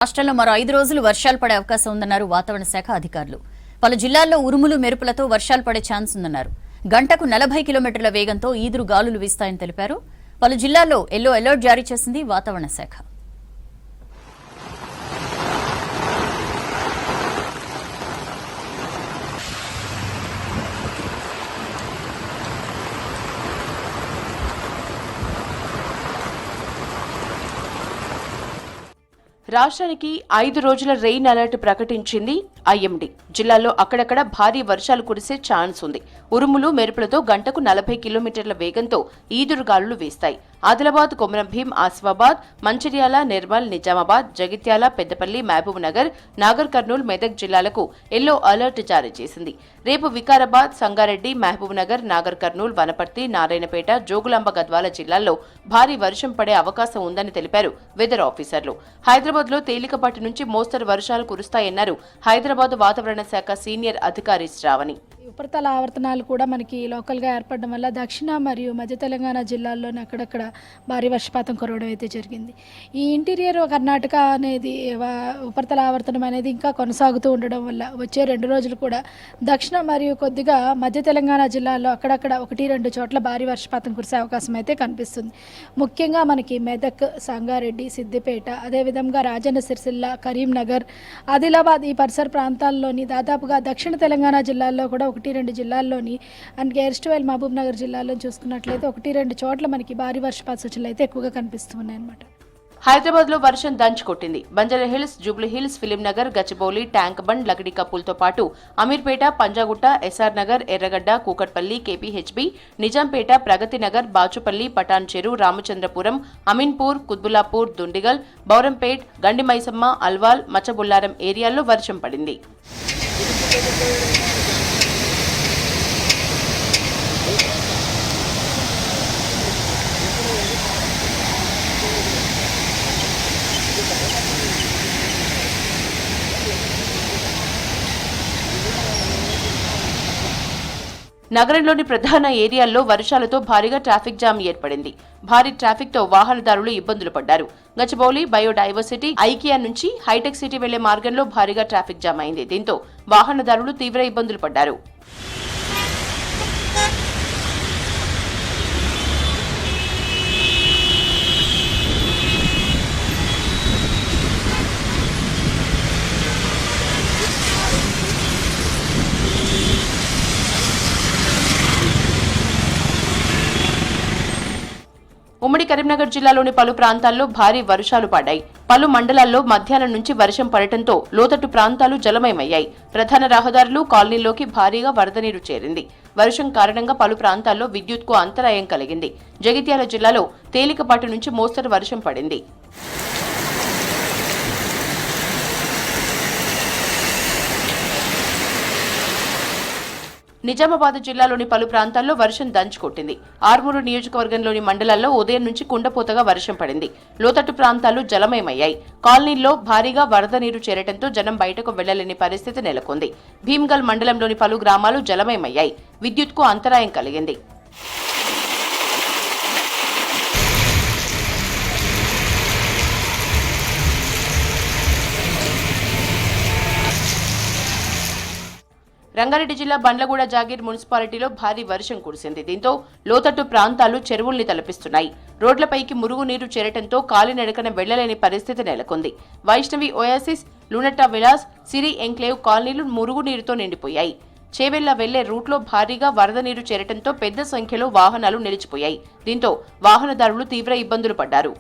రాష్ట్రంలో మరో 5 రోజులు వర్షాలు పడే అవకాశం ఉందన్నారు వాతావరణ శాఖ అధికారులు. పలు జిల్లాల్లో ఉరుములు మెరుపులతో వర్షాలు పడే ఛాన్స్ ఉందన్నారు. గంటకు 40 కిలోమీటర్ల వేగంతో ఈదురు గాలులు వీస్తాయని తెలిపారు. పలు జిల్లాల్లో ఎల్లో అలర్ట్ జారీ చేసింది వాతావరణ శాఖ. రాష్ట్రానికి 5 రోజుల రెయిన్ అలర్ట్ ప్రకటించింది ఐఎండీ. జిల్లాల్లో అక్కడక్కడ భారీ వర్షాలు కురిసే ఛాన్స్ ఉంది. ఉరుములు మెరుపులతో గంటకు 40 కిలోమీటర్ల వేగంతో ఈదురుగాలులు వీస్తాయి. ఆదిలాబాద్, కొమరం భీం, ఆసిఫాబాద్, మంచిర్యాల, నిర్మల్, నిజామాబాద్, జగిత్యాల, పెద్దపల్లి, మహబూబ్ నగర్, నాగర్ కర్నూల్, మెదక్ జిల్లాలకు ఎల్లో అలర్ట్ జారీ చేసింది. రేపు వికారాబాద్, సంగారెడ్డి, మహబూబ్ నగర్, నాగర్ కర్నూల్, వనపర్తి, నారాయణపేట, జోగులాంబ గద్వాల జిల్లాల్లో భారీ వర్షం పడే అవకాశం ఉందని తెలిపారు వెదర్ ఆఫీసర్లు. హైదరాబాద్ లో తేలికపాటి నుంచి మోస్తరు వర్షాలు కురుస్తాయన్నారు హైదరాబాద్ వాతావరణ శాఖ సీనియర్ అధికారి శ్రావణి. ఉపరితల ఆవర్తనాలు కూడా మనకి లోకల్గా ఏర్పడడం వల్ల దక్షిణ మరియు మధ్య తెలంగాణ జిల్లాల్లోనే అక్కడక్కడ భారీ వర్షపాతం కురవడం అయితే జరిగింది. ఈ ఇంటీరియర్ కర్ణాటక అనేది ఉపరితల ఆవర్తనం అనేది ఇంకా కొనసాగుతూ ఉండడం వల్ల వచ్చే 2 రోజులు కూడా దక్షిణ మరియు కొద్దిగా మధ్య తెలంగాణ జిల్లాల్లో అక్కడక్కడ 1-2 చోట్ల భారీ వర్షపాతం కురిసే అవకాశం అయితే కనిపిస్తుంది. ముఖ్యంగా మనకి మెదక్, సంగారెడ్డి, సిద్దిపేట, అదేవిధంగా రాజన్న సిరిసిల్ల, కరీంనగర్, ఆదిలాబాద్ ఈ పరిసర ప్రాంతాల్లోని దాదాపుగా దక్షిణ తెలంగాణ జిల్లాల్లో కూడా 1-2 జిల్లాల్లోని అండ్ ఎర్స్ట్వైల్ మహబూబ్ నగర్ జిల్లాలో చూసుకున్నట్లయితే 1-2 చోట్ల మనకి భారీ వర్షపాత సూచనలు అయితే ఎక్కువగా కనిపిస్తున్నాయి అన్నమాట. హైదరాబాద్ లో వర్షం దంచుకొట్టింది. Banjara hills, Jubilee hills, film Nagar, Gachibowli, tank bund, లగడి కప్పులతో పాటు Ameerpet, Panjagutta, SR Nagar, Erragadda, Kukatpally, KPHB, Nizampet, Pragathi Nagar, Bachupally, Patancheru, Ramachandrapuram, Ameenpur, Quthbullapur, Dundigal, Bowrampet, గండి మైసమ్మ, అల్వాల్, మచ్చబుల్లారం ఏరియాల్లో వర్షం పడింది. నగరంలోని ప్రధాన ఏరియాల్లో వర్షాలతో భారీగా ట్రాఫిక్ జామ్ ఏర్పడింది. భారీ ట్రాఫిక్ తో వాహనదారులు ఇబ్బందులు పడ్డారు. గచ్చిబౌలి, బయోడైవర్సిటీ, ఐకియా నుంచి హైటెక్ సిటీ వెళ్లే మార్గంలో భారీగా ట్రాఫిక్ జామ్ అయింది. దీంతో వాహనదారులు తీవ్ర ఇబ్బందులు పడ్డారు. ఉమ్మడి కరీంనగర్ జిల్లాలోని పలు ప్రాంతాల్లో భారీ వర్షాలు పడ్డాయి. పలు మండలాల్లో మధ్యాహ్నం నుంచి వర్షం పడటంతో లోతట్టు ప్రాంతాలు జలమయమయ్యాయి. ప్రధాన రహదారులు, కాలనీల్లోకి భారీగా వరద నీరు చేరింది. వర్షం కారణంగా పలు ప్రాంతాల్లో విద్యుత్కు అంతరాయం కలిగింది. జగిత్యాల జిల్లాలో తేలికపాటి నుంచి మోస్తరు వర్షం పడింది. నిజామాబాద్ జిల్లాలోని పలు ప్రాంతాల్లో వర్షం దంచుకొట్టింది. ఆర్మూరు నియోజకవర్గంలోని మండలాల్లో ఉదయం నుంచి కుండపోతగా వర్షం పడింది. లోతట్టు ప్రాంతాలు జలమయమయ్యాయి. కాలనీల్లో భారీగా వరద నీరు చేరటంతో జనం బయటకు వెళ్లలేని పరిస్థితి నెలకొంది. భీమ్గల్ మండలంలోని పలు గ్రామాలు జలమయమయ్యాయి. విద్యుత్కు అంతరాయం కలిగింది. రంగారెడ్డి జిల్లా బండ్లగూడ జాగీర్ మున్సిపాలిటీలో భారీ వర్షం కురిసింది. దీంతో లోతట్టు ప్రాంతాలు చెరువుల్ని తలపిస్తున్నాయి. రోడ్లపైకి మురుగునీరు చేరటంతో కాలినడకన వెళ్లలేని పరిస్థితి నెలకొంది. వైష్ణవి ఓయాసిస్, లూనట్టా విలాస్, సిరి ఎంక్లేవ్ కాలనీలు మురుగునీరుతో నిండిపోయాయి. చేవెళ్ల వెళ్లే రూట్లో భారీగా వరద నీరు చేరటంతో పెద్ద సంఖ్యలో వాహనాలు నిలిచిపోయాయి. దీంతో వాహనదారులు తీవ్ర ఇబ్బందులు పడ్డారు.